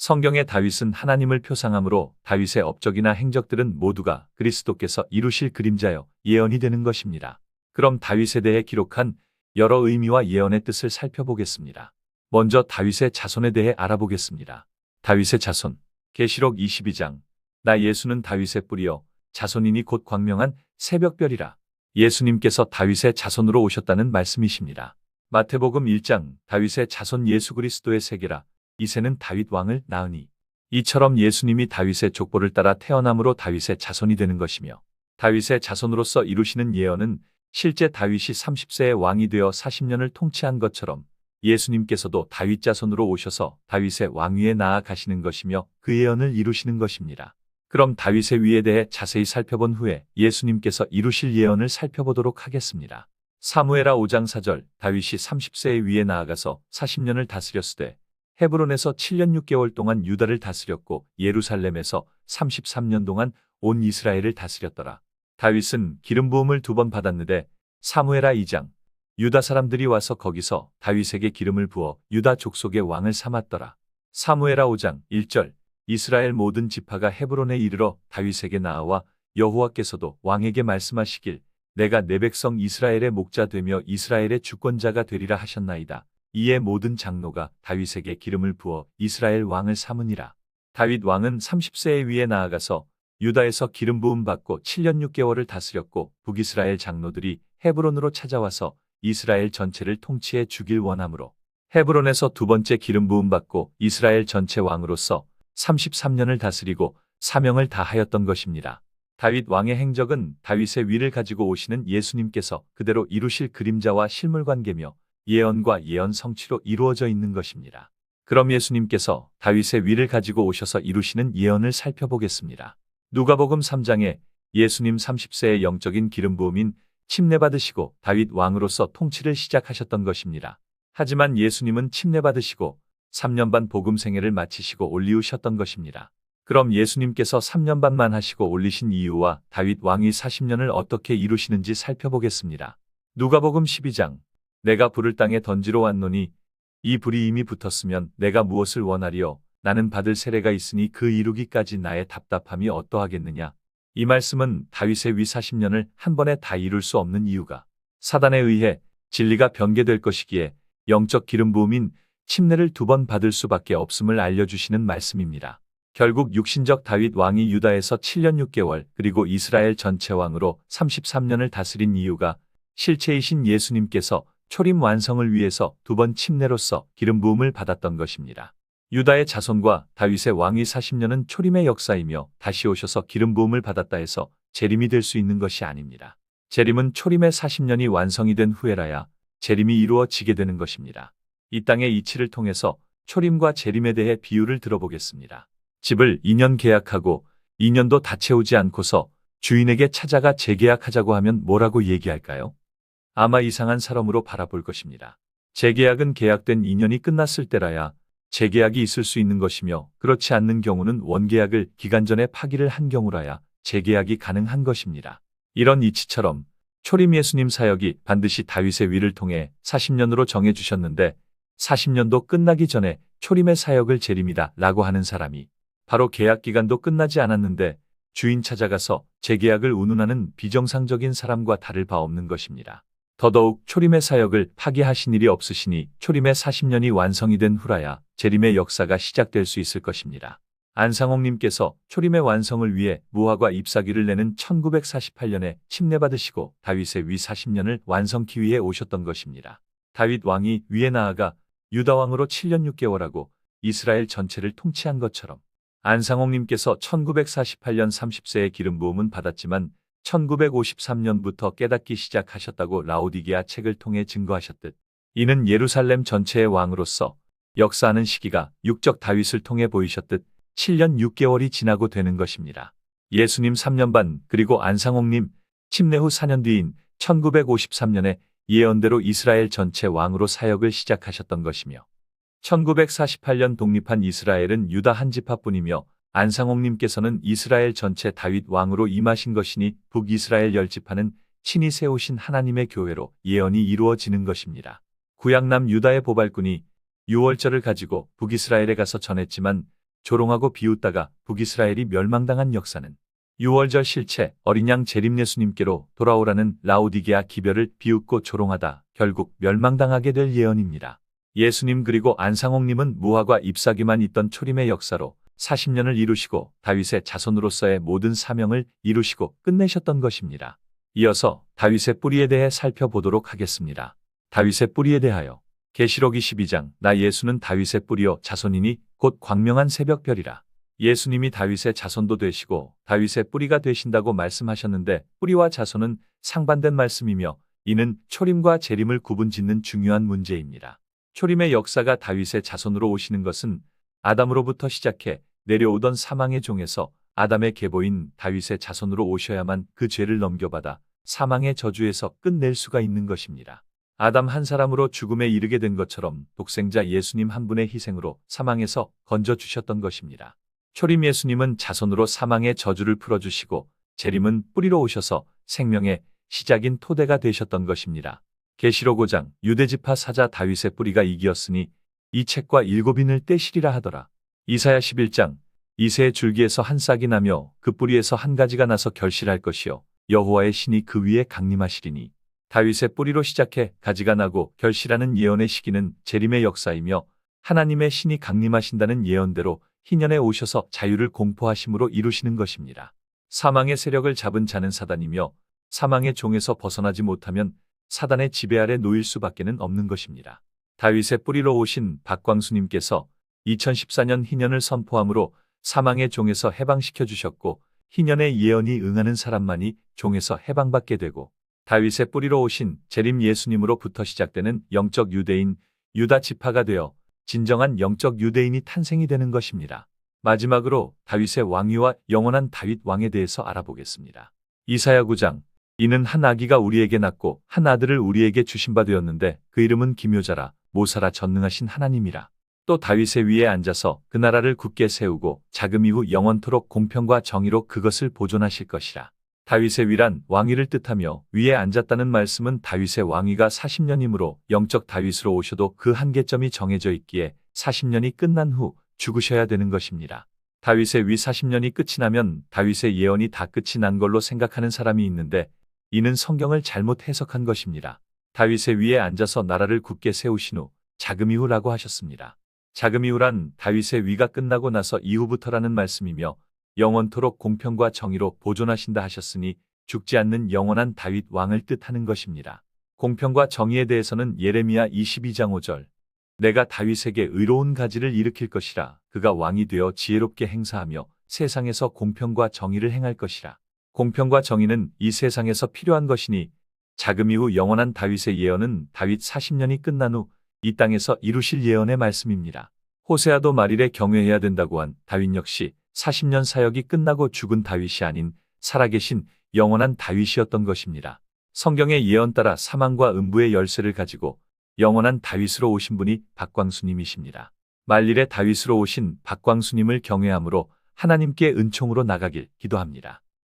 성경의 다윗은 하나님을 표상하므로 다윗의 업적이나 행적들은 모두가 그리스도께서 이루실 그림자여 예언이 되는 것입니다. 그럼 다윗에 대해 기록한 여러 의미와 예언의 뜻을 살펴보겠습니다. 먼저 다윗의 자손에 대해 알아보겠습니다. 다윗의 자손. 계시록 22장. 나 예수는 다윗의 뿌리요 자손이니 곧 광명한 새벽별이라. 예수님께서 다윗의 자손으로 오셨다는 말씀이십니다. 마태복음 1장. 다윗의 자손 예수 그리스도의 세계라. 이새는 다윗 왕을 낳으니. 이처럼 예수님이 다윗의 족보를 따라 태어남으로 다윗의 자손이 되는 것이며, 다윗의 자손으로서 이루시는 예언은 실제 다윗이 30세의 왕이 되어 40년을 통치한 것처럼 예수님께서도 다윗 자손으로 오셔서 다윗의 왕위에 나아가시는 것이며 그 예언을 이루시는 것입니다. 그럼 다윗의 위에 대해 자세히 살펴본 후에 예수님께서 이루실 예언을 살펴보도록 하겠습니다. 사무엘하 5장 4절. 다윗이 30세의 위에 나아가서 40년을 다스렸으되 헤브론에서 7년 6개월 동안 유다를 다스렸고 예루살렘에서 33년 동안 온 이스라엘을 다스렸더라. 다윗은 기름 부음을 2번 받았는데 사무엘하 2장. 유다 사람들이 와서 거기서 다윗에게 기름을 부어 유다 족속의 왕을 삼았더라. 사무엘하 5장 1절. 이스라엘 모든 지파가 헤브론에 이르러 다윗에게 나아와 여호와께서도 왕에게 말씀하시길 내가 내 백성 이스라엘의 목자 되며 이스라엘의 주권자가 되리라 하셨나이다. 이에 모든 장로가 다윗에게 기름을 부어 이스라엘 왕을 삼으니라. 다윗 왕은 30세의 위에 나아가서 유다에서 기름 부음 받고 7년 6개월을 다스렸고 북이스라엘 장로들이 헤브론으로 찾아와서 이스라엘 전체를 통치해 주길 원하므로 헤브론에서 2번째 기름 부음 받고 이스라엘 전체 왕으로서 33년을 다스리고 사명을 다하였던 것입니다. 다윗 왕의 행적은 다윗의 위를 가지고 오시는 예수님께서 그대로 이루실 그림자와 실물 관계며 예언과 예언 성취로 이루어져 있는 것입니다. 그럼 예수님께서 다윗의 위를 가지고 오셔서 이루시는 예언을 살펴보겠습니다. 누가복음 3장에 예수님 30세의 영적인 기름 부음인 침례 받으시고 다윗 왕으로서 통치를 시작하셨던 것입니다. 하지만 예수님은 침례 받으시고 3년 반 복음 생애를 마치시고 올리우셨던 것입니다. 그럼 예수님께서 3년 반만 하시고 올리신 이유와 다윗 왕이 40년을 어떻게 이루시는지 살펴보겠습니다. 누가복음 12장. 내가 불을 땅에 던지러 왔노니 이 불이 이미 붙었으면 내가 무엇을 원하리요? 나는 받을 세례가 있으니 그 이루기까지 나의 답답함이 어떠하겠느냐? 이 말씀은 다윗의 위 40년을 한 번에 다 이룰 수 없는 이유가 사단에 의해 진리가 변개될 것이기에 영적 기름 부음인 침례를 2번 받을 수밖에 없음을 알려주시는 말씀입니다. 결국 육신적 다윗 왕이 유다에서 7년 6개월 그리고 이스라엘 전체 왕으로 33년을 다스린 이유가 실체이신 예수님께서 초림 완성을 위해서 2번 침례로서 기름 부음을 받았던 것입니다. 유다의 자손과 다윗의 왕위 40년은 초림의 역사이며 다시 오셔서 기름 부음을 받았다 해서 재림이 될 수 있는 것이 아닙니다. 재림은 초림의 40년이 완성이 된 후에라야 재림이 이루어지게 되는 것입니다. 이 땅의 이치를 통해서 초림과 재림에 대해 비유를 들어보겠습니다. 집을 2년 계약하고 2년도 다 채우지 않고서 주인에게 찾아가 재계약하자고 하면 뭐라고 얘기할까요? 아마 이상한 사람으로 바라볼 것입니다. 재계약은 계약된 2년이 끝났을 때라야 재계약이 있을 수 있는 것이며 그렇지 않는 경우는 원계약을 기간 전에 파기를 한 경우라야 재계약이 가능한 것입니다. 이런 이치처럼 초림 예수님 사역이 반드시 다윗의 위를 통해 40년으로 정해주셨는데 40년도 끝나기 전에 초림의 사역을 재림이다 라고 하는 사람이 바로 계약 기간도 끝나지 않았는데 주인 찾아가서 재계약을 운운하는 비정상적인 사람과 다를 바 없는 것입니다. 더더욱 초림의 사역을 파기하신 일이 없으시니 초림의 40년이 완성이 된 후라야 재림의 역사가 시작될 수 있을 것입니다. 안상홍님께서 초림의 완성을 위해 무화과 잎사귀를 내는 1948년에 침례 받으시고 다윗의 위 40년을 완성키 위해 오셨던 것입니다. 다윗 왕이 위에 나아가 유다 왕으로 7년 6개월하고 이스라엘 전체를 통치한 것처럼 안상홍님께서 1948년 30세의 기름 부음은 받았지만 1953년부터 깨닫기 시작하셨다고 라오디게아 책을 통해 증거하셨듯 이는 예루살렘 전체의 왕으로서 역사하는 시기가 육적 다윗을 통해 보이셨듯 7년 6개월이 지나고 되는 것입니다. 예수님 3년 반 그리고 안상홍님 침례 후 4년 뒤인 1953년에 예언대로 이스라엘 전체 왕으로 사역을 시작하셨던 것이며 1948년 독립한 이스라엘은 유다 한 지파뿐이며 안상홍님께서는 이스라엘 전체 다윗 왕으로 임하신 것이니 북이스라엘 10지파는 친히 세우신 하나님의 교회로 예언이 이루어지는 것입니다. 구약남 유다의 보발꾼이 유월절을 가지고 북이스라엘에 가서 전했지만 조롱하고 비웃다가 북이스라엘이 멸망당한 역사는 6월절 실체 어린 양 재림 예수님께로 돌아오라는 라오디게아 기별을 비웃고 조롱하다 결국 멸망당하게 될 예언입니다. 예수님 그리고 안상홍님은 무화과 잎사귀만 있던 초림의 역사로 40년을 이루시고 다윗의 자손으로서의 모든 사명을 이루시고 끝내셨던 것입니다. 이어서 다윗의 뿌리에 대해 살펴보도록 하겠습니다. 다윗의 뿌리에 대하여 계시록 22장 나 예수는 다윗의 뿌리요 자손이니 곧 광명한 새벽별이라. 예수님이 다윗의 자손도 되시고 다윗의 뿌리가 되신다고 말씀하셨는데 뿌리와 자손은 상반된 말씀이며 이는 초림과 재림을 구분짓는 중요한 문제입니다. 초림의 역사가 다윗의 자손으로 오시는 것은 아담으로부터 시작해 내려오던 사망의 종에서 아담의 계보인 다윗의 자손으로 오셔야만 그 죄를 넘겨받아 사망의 저주에서 끝낼 수가 있는 것입니다. 아담 한 사람으로 죽음에 이르게 된 것처럼 독생자 예수님 한 분의 희생으로 사망에서 건져주셨던 것입니다. 초림 예수님은 자손으로 사망의 저주를 풀어주시고 재림은 뿌리로 오셔서 생명의 시작인 토대가 되셨던 것입니다. 계시록 5장 유대지파 사자 다윗의 뿌리가 이기었으니 이 책과 7인을 떼시리라 하더라. 이사야 11장 이새의 줄기에서 한 싹이 나며 그 뿌리에서 한 가지가 나서 결실할 것이요 여호와의 신이 그 위에 강림하시리니. 다윗의 뿌리로 시작해 가지가 나고 결실하는 예언의 시기는 재림의 역사이며 하나님의 신이 강림하신다는 예언대로 희년에 오셔서 자유를 공포하심으로 이루시는 것입니다. 사망의 세력을 잡은 자는 사단이며 사망의 종에서 벗어나지 못하면 사단의 지배 아래 놓일 수밖에는 없는 것입니다. 다윗의 뿌리로 오신 박광수님께서 2014년 희년을 선포함으로 사망의 종에서 해방시켜 주셨고 희년의 예언이 응하는 사람만이 종에서 해방받게 되고 다윗의 뿌리로 오신 재림 예수님으로부터 시작되는 영적 유대인 유다 지파가 되어 진정한 영적 유대인이 탄생이 되는 것입니다. 마지막으로 다윗의 왕위와 영원한 다윗 왕에 대해서 알아보겠습니다. 이사야 9장 이는 한 아기가 우리에게 낳고 한 아들을 우리에게 주신 바 되었는데 그 이름은 기묘자라 모사라 전능하신 하나님이라. 또 다윗의 위에 앉아서 그 나라를 굳게 세우고 자금 이후 영원토록 공평과 정의로 그것을 보존하실 것이라. 다윗의 위란 왕위를 뜻하며 위에 앉았다는 말씀은 다윗의 왕위가 40년이므로 영적 다윗으로 오셔도 그 한계점이 정해져 있기에 40년이 끝난 후 죽으셔야 되는 것입니다. 다윗의 위 40년이 끝이 나면 다윗의 예언이 다 끝이 난 걸로 생각하는 사람이 있는데 이는 성경을 잘못 해석한 것입니다. 다윗의 위에 앉아서 나라를 굳게 세우신 후 자금 이후라고 하셨습니다. 자금 이후란 다윗의 위가 끝나고 나서 이후부터라는 말씀이며 영원토록 공평과 정의로 보존하신다 하셨으니 죽지 않는 영원한 다윗 왕을 뜻하는 것입니다. 공평과 정의에 대해서는 예레미야 22장 5절 내가 다윗에게 의로운 가지를 일으킬 것이라 그가 왕이 되어 지혜롭게 행사하며 세상에서 공평과 정의를 행할 것이라. 공평과 정의는 이 세상에서 필요한 것이니 자금 이후 영원한 다윗의 예언은 다윗 40년이 끝난 후 이 땅에서 이루실 예언의 말씀입니다. 호세아도 말일에 경외해야 된다고 한 다윗 역시 40년 사역이 끝나고 죽은 다윗이 아닌 살아계신 영원한 다윗이었던 것입니다. 성경의 예언 따라 사망과 음부의 열쇠를 가지고 영원한 다윗으로 오신 분이 박광수님이십니다. 말일에 다윗으로 오신 박광수님을 경외함으로 하나님께 은총으로 나가길 기도합니다.